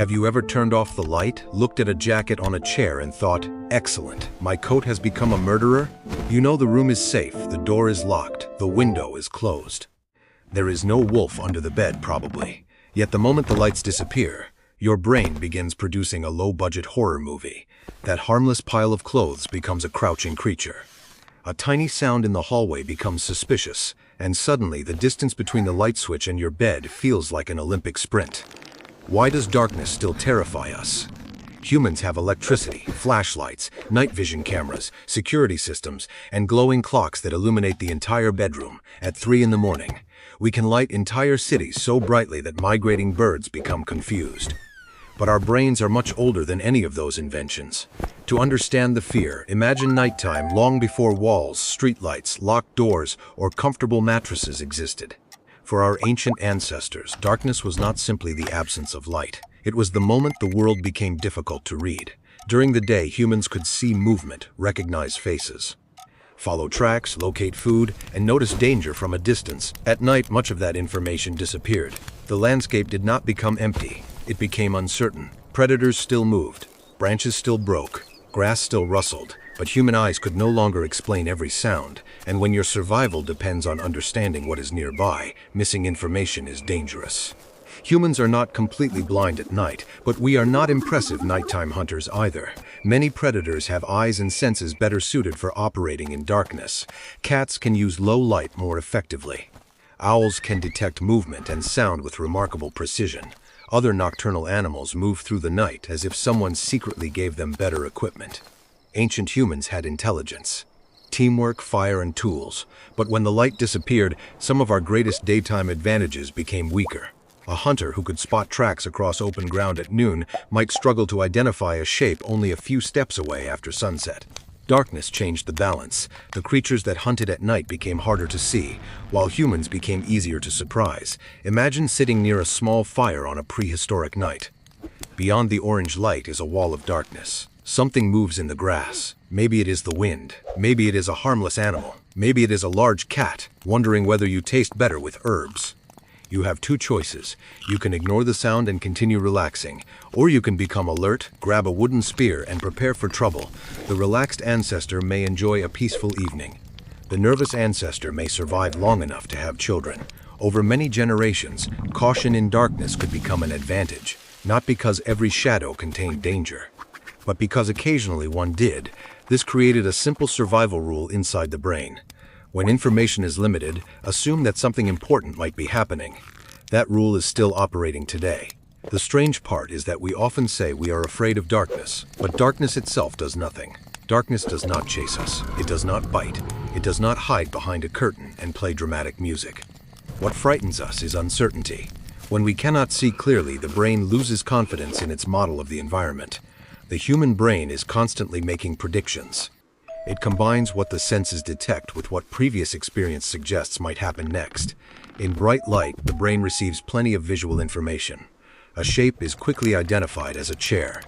Have you ever turned off the light, looked at a jacket on a chair and thought, "Excellent, my coat has become a murderer"? You know the room is safe, the door is locked, the window is closed. There is no wolf under the bed, probably. Yet the moment the lights disappear, your brain begins producing a low-budget horror movie. That harmless pile of clothes becomes a crouching creature. A tiny sound in the hallway becomes suspicious, and suddenly the distance between the light switch and your bed feels like an Olympic sprint. Why does darkness still terrify us? Humans have electricity, flashlights, night vision cameras, security systems, and glowing clocks that illuminate the entire bedroom. At 3 in the morning, we can light entire cities so brightly that migrating birds become confused. But our brains are much older than any of those inventions. To understand the fear, imagine nighttime long before walls, streetlights, locked doors, or comfortable mattresses existed. For our ancient ancestors, darkness was not simply the absence of light. It was the moment the world became difficult to read. During the day, humans could see movement, recognize faces, follow tracks, locate food, and notice danger from a distance. At night, much of that information disappeared. The landscape did not become empty. It became uncertain. Predators still moved, branches still broke, grass still rustled, but human eyes could no longer explain every sound, and when your survival depends on understanding what is nearby, missing information is dangerous. Humans are not completely blind at night, but we are not impressive nighttime hunters either. Many predators have eyes and senses better suited for operating in darkness. Cats can use low light more effectively. Owls can detect movement and sound with remarkable precision. Other nocturnal animals move through the night as if someone secretly gave them better equipment. Ancient humans had intelligence, teamwork, fire, and tools. But when the light disappeared, some of our greatest daytime advantages became weaker. A hunter who could spot tracks across open ground at noon might struggle to identify a shape only a few steps away after sunset. Darkness changed the balance. The creatures that hunted at night became harder to see, while humans became easier to surprise. Imagine sitting near a small fire on a prehistoric night. Beyond the orange light is a wall of darkness. Something moves in the grass. Maybe it is the wind. Maybe it is a harmless animal. Maybe it is a large cat, wondering whether you taste better with herbs. You have two choices. You can ignore the sound and continue relaxing, or you can become alert, grab a wooden spear, and prepare for trouble. The relaxed ancestor may enjoy a peaceful evening. The nervous ancestor may survive long enough to have children. Over many generations, caution in darkness could become an advantage, not because every shadow contained danger, but because occasionally one did. This created a simple survival rule inside the brain. When information is limited, assume that something important might be happening. That rule is still operating today. The strange part is that we often say we are afraid of darkness, but darkness itself does nothing. Darkness does not chase us. It does not bite. It does not hide behind a curtain and play dramatic music. What frightens us is uncertainty. When we cannot see clearly, the brain loses confidence in its model of the environment. The human brain is constantly making predictions. It combines what the senses detect with what previous experience suggests might happen next. In bright light, the brain receives plenty of visual information. A shape is quickly identified as a chair,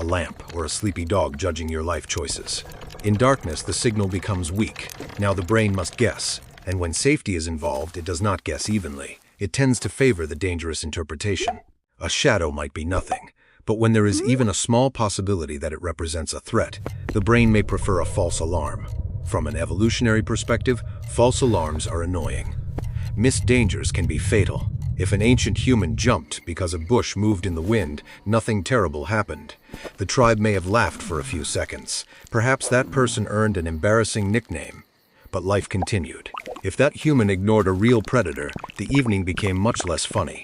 a lamp, or a sleepy dog judging your life choices. In darkness, the signal becomes weak. Now the brain must guess, and when safety is involved, it does not guess evenly. It tends to favor the dangerous interpretation. A shadow might be nothing, but when there is even a small possibility that it represents a threat, the brain may prefer a false alarm. From an evolutionary perspective, false alarms are annoying. Missed dangers can be fatal. If an ancient human jumped because a bush moved in the wind, nothing terrible happened. The tribe may have laughed for a few seconds. Perhaps that person earned an embarrassing nickname. But life continued. If that human ignored a real predator, the evening became much less funny.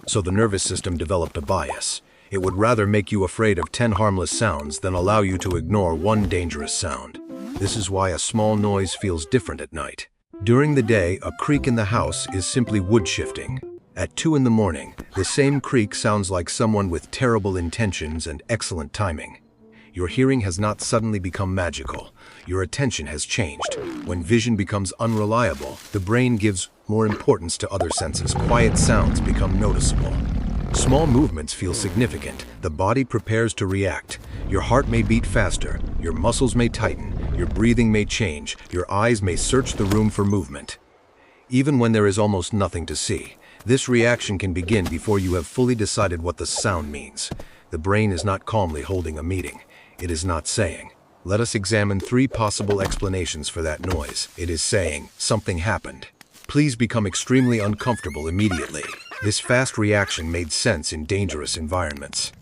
So the nervous system developed a bias. It would rather make you afraid of 10 harmless sounds than allow you to ignore one dangerous sound. This is why a small noise feels different at night. During the day, a creak in the house is simply wood shifting. At 2 in the morning, the same creak sounds like someone with terrible intentions and excellent timing. Your hearing has not suddenly become magical. Your attention has changed. When vision becomes unreliable, the brain gives more importance to other senses. Quiet sounds become noticeable. Small movements feel significant. The body prepares to react. Your heart may beat faster. Your muscles may tighten. Your breathing may change. Your eyes may search the room for movement. Even when there is almost nothing to see, This reaction can begin before you have fully decided what the sound means. The brain is not calmly holding a meeting. It is not saying. Let us examine 3 possible explanations for that noise. It is saying, something happened. Please become extremely uncomfortable immediately. This fast reaction made sense in dangerous environments.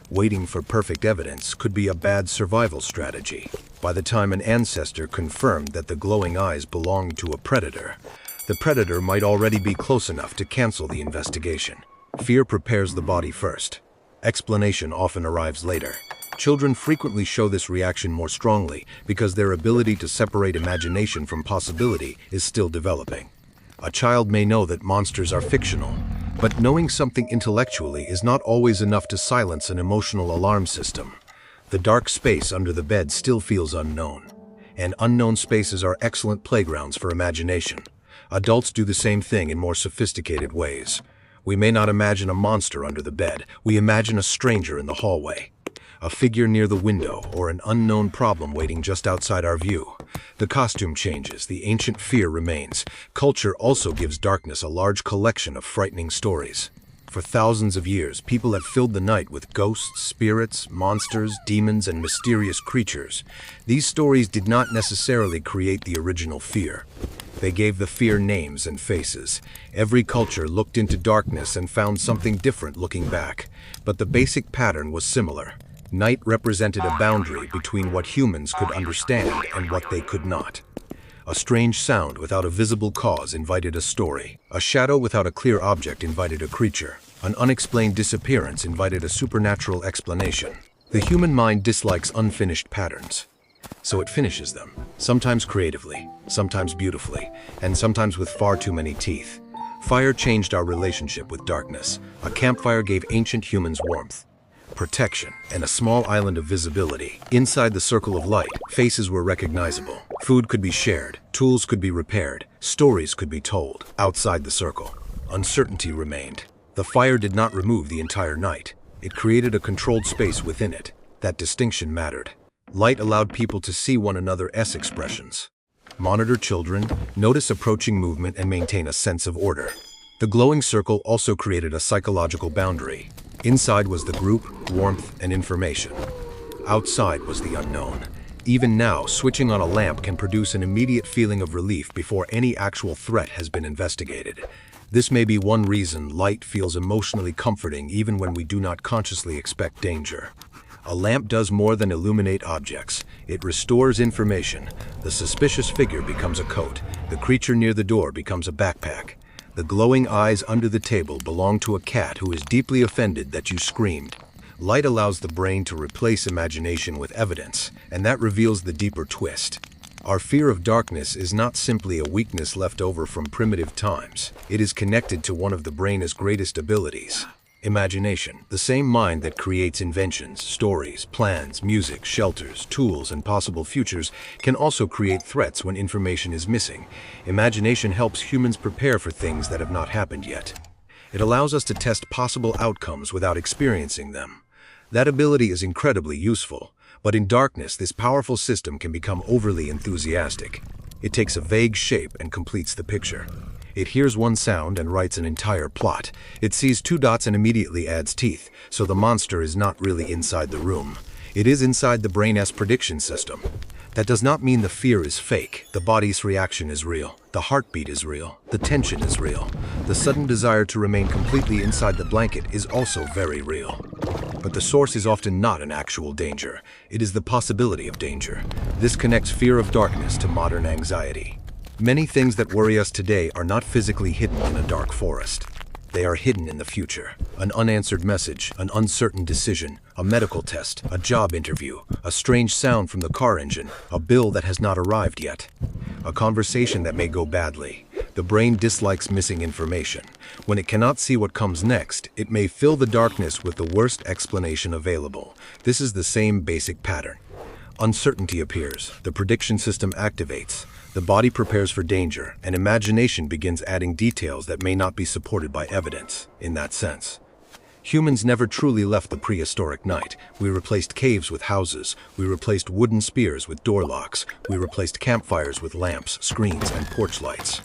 Waiting for perfect evidence could be a bad survival strategy. By the time an ancestor confirmed that the glowing eyes belonged to a predator, the predator might already be close enough to cancel the investigation. Fear prepares the body first. Explanation often arrives later. Children frequently show this reaction more strongly because their ability to separate imagination from possibility is still developing. A child may know that monsters are fictional, but knowing something intellectually is not always enough to silence an emotional alarm system. The dark space under the bed still feels unknown, and unknown spaces are excellent playgrounds for imagination. Adults do the same thing in more sophisticated ways. We may not imagine a monster under the bed, we imagine a stranger in the hallway, a figure near the window, or an unknown problem waiting just outside our view. The costume changes, the ancient fear remains. Culture also gives darkness a large collection of frightening stories. For thousands of years, people have filled the night with ghosts, spirits, monsters, demons, and mysterious creatures. These stories did not necessarily create the original fear. They gave the fear names and faces. Every culture looked into darkness and found something different looking back, but the basic pattern was similar. Night represented a boundary between what humans could understand and what they could not. A strange sound without a visible cause invited a story. A shadow without a clear object invited a creature. An unexplained disappearance invited a supernatural explanation. The human mind dislikes unfinished patterns, so it finishes them, sometimes creatively, sometimes beautifully, and sometimes with far too many teeth. Fire changed our relationship with darkness. A campfire gave ancient humans warmth, protection, and a small island of visibility. Inside the circle of light, faces were recognizable. Food could be shared, tools could be repaired, stories could be told. Outside the circle, uncertainty remained. The fire did not remove the entire night. It created a controlled space within it. That distinction mattered. Light allowed people to see one another's expressions, monitor children, notice approaching movement, and maintain a sense of order. The glowing circle also created a psychological boundary. Inside was the group, warmth, and information. Outside was the unknown. Even now, switching on a lamp can produce an immediate feeling of relief before any actual threat has been investigated. This may be one reason light feels emotionally comforting even when we do not consciously expect danger. A lamp does more than illuminate objects. It restores information. The suspicious figure becomes a coat. The creature near the door becomes a backpack. The glowing eyes under the table belong to a cat who is deeply offended that you screamed. Light allows the brain to replace imagination with evidence, and that reveals the deeper twist. Our fear of darkness is not simply a weakness left over from primitive times. It is connected to one of the brain's greatest abilities: imagination. The same mind that creates inventions, stories, plans, music, shelters, tools, and possible futures can also create threats when information is missing. Imagination helps humans prepare for things that have not happened yet. It allows us to test possible outcomes without experiencing them. That ability is incredibly useful, but in darkness, this powerful system can become overly enthusiastic. It takes a vague shape and completes the picture. It hears one sound and writes an entire plot. It sees 2 dots and immediately adds teeth, so the monster is not really inside the room. It is inside the brain's prediction system. That does not mean the fear is fake. The body's reaction is real. The heartbeat is real. The tension is real. The sudden desire to remain completely inside the blanket is also very real. But the source is often not an actual danger. It is the possibility of danger. This connects fear of darkness to modern anxiety. Many things that worry us today are not physically hidden in a dark forest. They are hidden in the future. An unanswered message, an uncertain decision, a medical test, a job interview, a strange sound from the car engine, a bill that has not arrived yet, a conversation that may go badly. The brain dislikes missing information. When it cannot see what comes next, it may fill the darkness with the worst explanation available. This is the same basic pattern. Uncertainty appears, the prediction system activates, the body prepares for danger, and imagination begins adding details that may not be supported by evidence. In that sense, humans never truly left the prehistoric night. We replaced caves with houses, we replaced wooden spears with door locks, we replaced campfires with lamps, screens, and porch lights.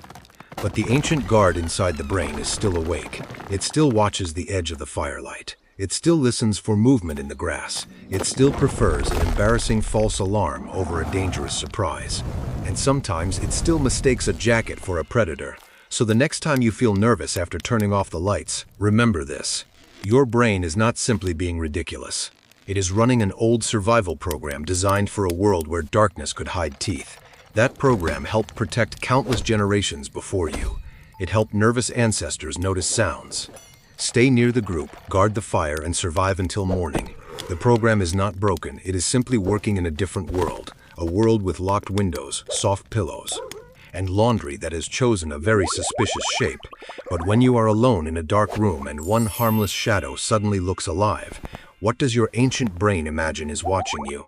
But the ancient guard inside the brain is still awake. It still watches the edge of the firelight. It still listens for movement in the grass. It still prefers an embarrassing false alarm over a dangerous surprise. And sometimes it still mistakes a jacket for a predator. So the next time you feel nervous after turning off the lights, remember this. Your brain is not simply being ridiculous. It is running an old survival program designed for a world where darkness could hide teeth. That program helped protect countless generations before you. It helped nervous ancestors notice sounds. Stay near the group, guard the fire, and survive until morning. The program is not broken, it is simply working in a different world. A world with locked windows, soft pillows, and laundry that has chosen a very suspicious shape. But when you are alone in a dark room and one harmless shadow suddenly looks alive, what does your ancient brain imagine is watching you?